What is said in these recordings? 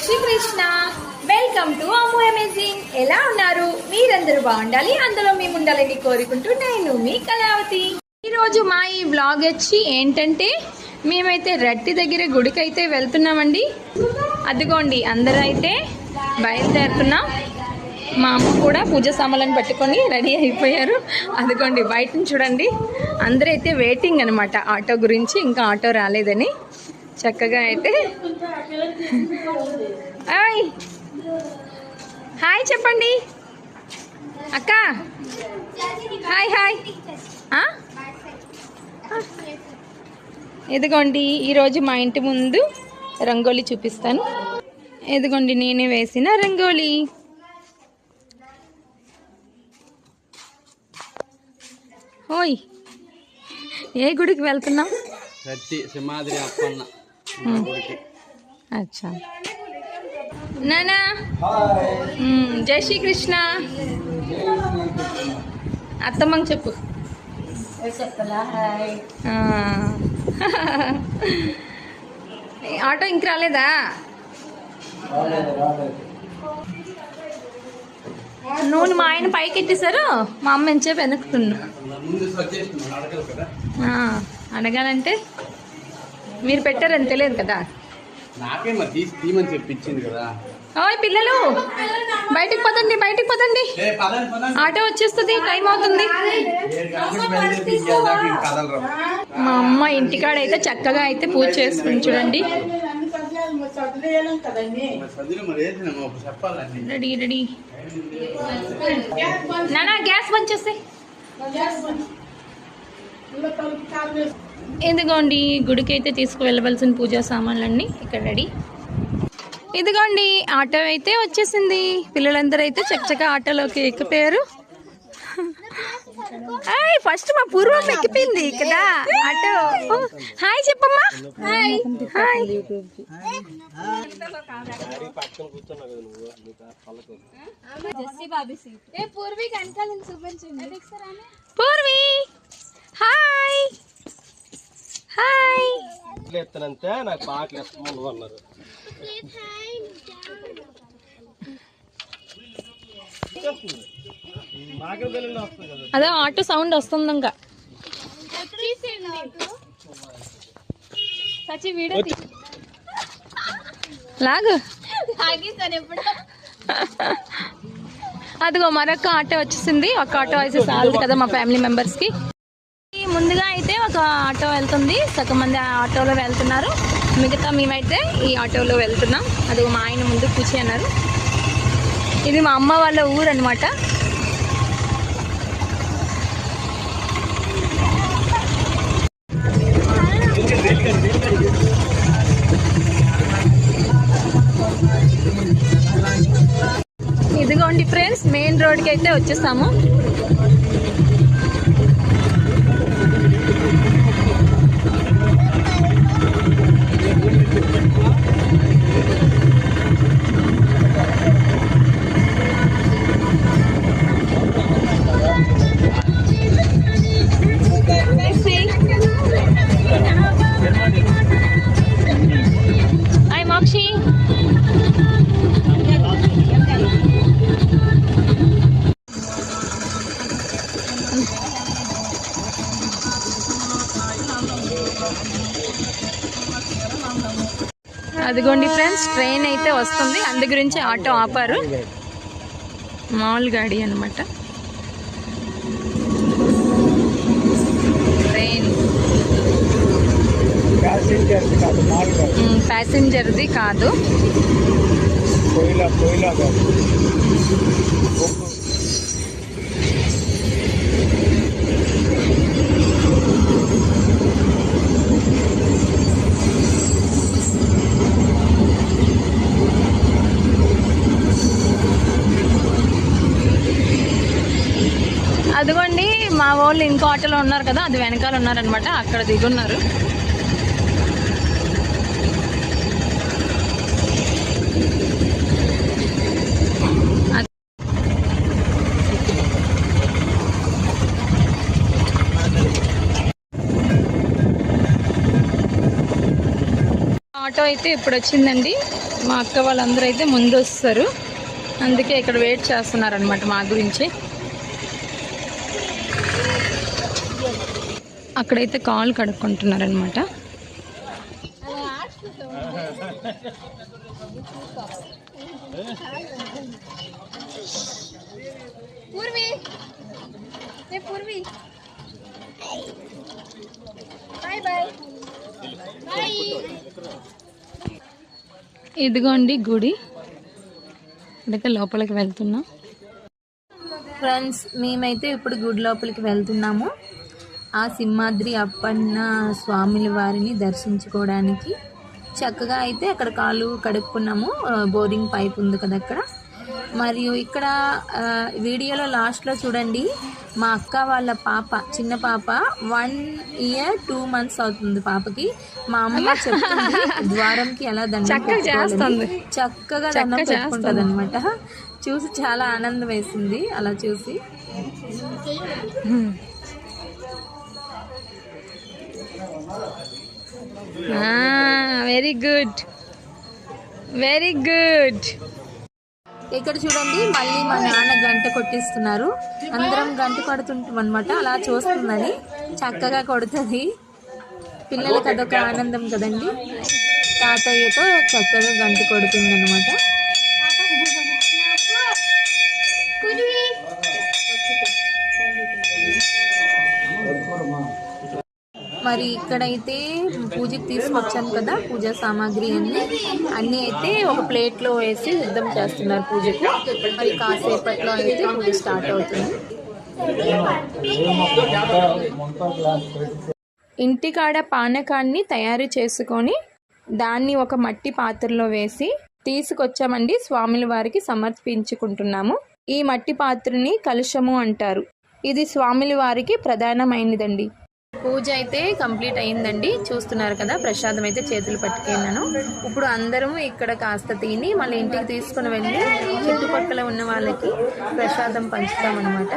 Srikrishna. Welcome to Ammu amazing. ఎలా ఉన్నారు? మీరందరూ బాగుండాలి, అందులో మేము ఉండాలని కోరుకుంటూ నేను మీ కళావతి. ఈరోజు మా ఈ బ్లాగ్ వచ్చి ఏంటంటే, మేమైతే రట్టి దగ్గర గుడికి అయితే వెళ్తున్నామండి. అదిగోండి అందరూ అయితే బయలుదేరుతున్నాం. మా అమ్మ కూడా పూజ సామాన్లను పట్టుకొని రెడీ అయిపోయారు. అదిగోండి బయటని చూడండి, అందరూ అయితే వెయిటింగ్ అనమాట ఆటో గురించి. ఇంకా ఆటో రాలేదని చక్కగా అయితే హాయ్ చెప్పండి అక్క. Hi hi. ఇదిగోండి ఈరోజు మా ఇంటి ముందు రంగోలీ చూపిస్తాను. ఇదిగోండి నేనే వేసిన రంగోలీ. ఓయ్ ఏ గుడికి వెళ్తున్నాం? అచ్చా నానా. జై శ్రీకృష్ణ. అత్తమ్మకి చెప్పు. ఆటో ఇంక రాలేదా? నూనె మా ఆయన పైకి ఎట్టేశారు, మా అమ్మ ఎంచేపు వెనుకుతున్నా. అడగాలంటే మీరు పెట్టారని తెలియదు కదా. ఓయ్ పిల్లలు బయటికి పదండి, బయటికి పదండి, ఆటో వచ్చేస్తుంది, టైం అవుతుంది. మా అమ్మ ఇంటికాడ అయితే చక్కగా అయితే పూజ చేసుకుని చూడండి. Ready ready. నానా గ్యాస్ బంద్ చేస్తే. ఇదిగోండి గుడికి అయితే తీసుకువెళ్ళవలసిన పూజా సామాన్లన్నీ ఇక్కడ రెడీ. ఇదిగోండి ఆటో అయితే వచ్చేసింది. పిల్లలందరూ అయితే చక్కగా ఆటోలోకి ఎక్కిపోయారు. ఫస్ట్ మా పూర్వం ఎక్కిపోయింది కదా ఆటో. హాయ్ చెప్పమ్మా. Hi hi. Purvi hi hi. నాకు పాటలు అన్నారు. అదే ఆటో సౌండ్ వస్తుంది. ఇంకా లాగు. అదిగో మరొక ఆటో వచ్చేసింది. ఒక ఆటో అయితే చాలదు కదా మా ఫ్యామిలీ మెంబర్స్ కి. ముందుగా అయితే ఒక ఆటో వెళ్తుంది, సగం మంది ఆ ఆటోలో వెళ్తున్నారు, మిగతా మేమైతే ఈ ఆటోలో వెళ్తున్నాం. అది మా ఆయన ముందు కూర్చొని అన్నారు. ఇది మా అమ్మ వాళ్ళ ఊరు అనమాట. ఇదిగోండి ఫ్రెండ్స్ మెయిన్ రోడ్కి అయితే వచ్చేసాము. అదిగోండి ఫ్రెండ్స్ ట్రైన్ అయితే వస్తుంది, అందు గురించి ఆటో ఆపారు. మాల్ గాడి అనమాట ట్రైన్. ప్యాసింజర్ది కాదు. అదిగోండి మా వాళ్ళు ఇంకో ఆటోలో ఉన్నారు కదా, అది వెనకాల ఉన్నారనమాట, అక్కడ దిగున్నారు. ఆటో అయితే ఇప్పుడు వచ్చిందండి. మా అక్క వాళ్ళందరూ అయితే ముందు వస్తారు, అందుకే ఇక్కడ వెయిట్ చేస్తున్నారనమాట మా గురించి. అక్కడైతే కాల్ కడుక్కుంటున్నారనమాట. ఇదిగోండి గుడి, ఇక్కడైతే లోపలికి వెళ్తున్నాం. ఫ్రెండ్స్, మేమైతే ఇప్పుడు గుడి లోపలికి వెళ్తున్నాము. ఆ సింహాద్రి అప్పన్న స్వాముల వారిని దర్శించుకోవడానికి. చక్కగా అయితే అక్కడ కాళ్ళు కడుక్కున్నాము. బోరింగ్ పైప్ ఉంది కదా అక్కడ. మరియు ఇక్కడ వీడియోలో లాస్ట్లో చూడండి, మా అక్క వాళ్ళ పాప, చిన్న పాప 1 year 2 months అవుతుంది పాపకి. మా అమ్మ చెప్తుంది ద్వారంకి ఎలా దండం పెట్టుకోవాలి, చక్కగా దండం పెట్టుకుంటుంది అనమాట. చూసి చాలా ఆనందం వేసింది అలా చూసి. Very good, very good. ఇక్కడ చూడండి, మళ్ళీ మా నాన్న గంట కొట్టిస్తున్నారు. అందరం గంట కొడుతుంటాం అనమాట. అలా చూస్తుందని చక్కగా కొడుతుంది. పిల్లలకి అదొక ఆనందం కదండి. తాతయ్యతో చక్కగా గంట కొడుతుంది అనమాట. మరి ఇక్కడైతే పూజకి తీసుకొచ్చాం కదా పూజా సామాగ్రి అన్నీ అయితే ఒక ప్లేట్లో వేసి సిద్ధం చేస్తున్నారు పూజకు. మరి కాసేపట్లో అయితే పూజ స్టార్ట్ అవుతుంది. ఇంటికాడ పానకాన్ని తయారు చేసుకొని దాన్ని ఒక మట్టి పాత్రలో వేసి తీసుకొచ్చామండి. స్వాముల వారికి సమర్పించుకుంటున్నాము. ఈ మట్టి పాత్రని కలుషము అంటారు. ఇది స్వాముల వారికి ప్రధానమైనదండి. పూజ అయితే కంప్లీట్ అయిందండి. చూస్తున్నారు కదా, ప్రసాదం అయితే చేతులు పట్టుకెళ్ళాను. ఇప్పుడు అందరం ఇక్కడ కాస్త తిని మళ్ళీ ఇంటికి తీసుకుని వెళ్ళి చుట్టుపక్కల ఉన్న వాళ్ళకి ప్రసాదం పంచుతామన్నమాట.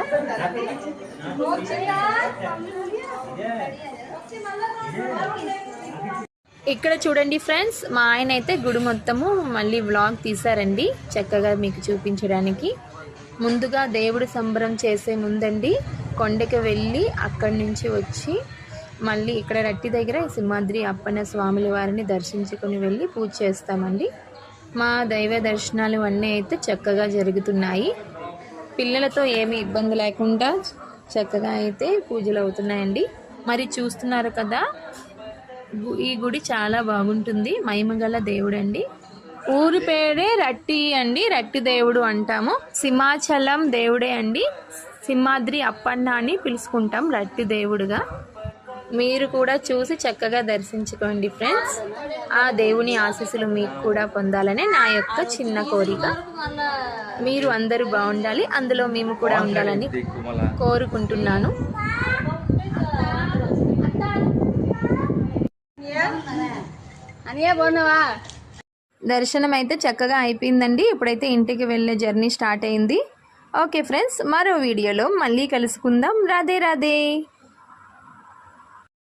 ఇక్కడ చూడండి ఫ్రెండ్స్, మా ఆయన అయితే గుడి మొత్తము మళ్ళీ వ్లాగ్ తీశారండి చక్కగా మీకు చూపించడానికి. ముందుగా దేవుడు సంబరం చేసే ముందండి కొండకి వెళ్ళి అక్కడి నుంచి వచ్చి మళ్ళీ ఇక్కడ రట్టి దగ్గర సింహాద్రి అప్పన్న స్వాముల వారిని దర్శించుకొని వెళ్ళి పూజ చేస్తామండి. మా దైవ దర్శనాలు అన్నీ అయితే చక్కగా జరుగుతున్నాయి. పిల్లలతో ఏమీ ఇబ్బంది లేకుండా చక్కగా అయితే పూజలు అవుతున్నాయండి. మరి చూస్తున్నారు కదా, ఈ గుడి చాలా బాగుంటుంది. మహిమగల దేవుడు అండి. ఊరి పేరే రట్టి అండి, రట్టి దేవుడు అంటాము. సింహాచలం దేవుడే అండి. సింహాద్రి అప్పన్న అని పిలుచుకుంటాం రట్టి దేవుడుగా. మీరు కూడా చూసి చక్కగా దర్శించుకోండి ఫ్రెండ్స్. ఆ దేవుని ఆశీస్సులు మీకు కూడా పొందాలనే నా యొక్క చిన్న కోరిక. మీరు అందరూ బాగుండాలి, అందులో మేము కూడా ఉండాలని కోరుకుంటున్నాను. దర్శనం అయితే చక్కగా అయిపోయిందండి. ఇప్పుడైతే ఇంటికి వెళ్ళే జర్నీ స్టార్ట్ అయింది. ఓకే ఫ్రెండ్స్, మరో వీడియోలో మళ్ళీ కలుసుకుందాం. రాధే రాధే.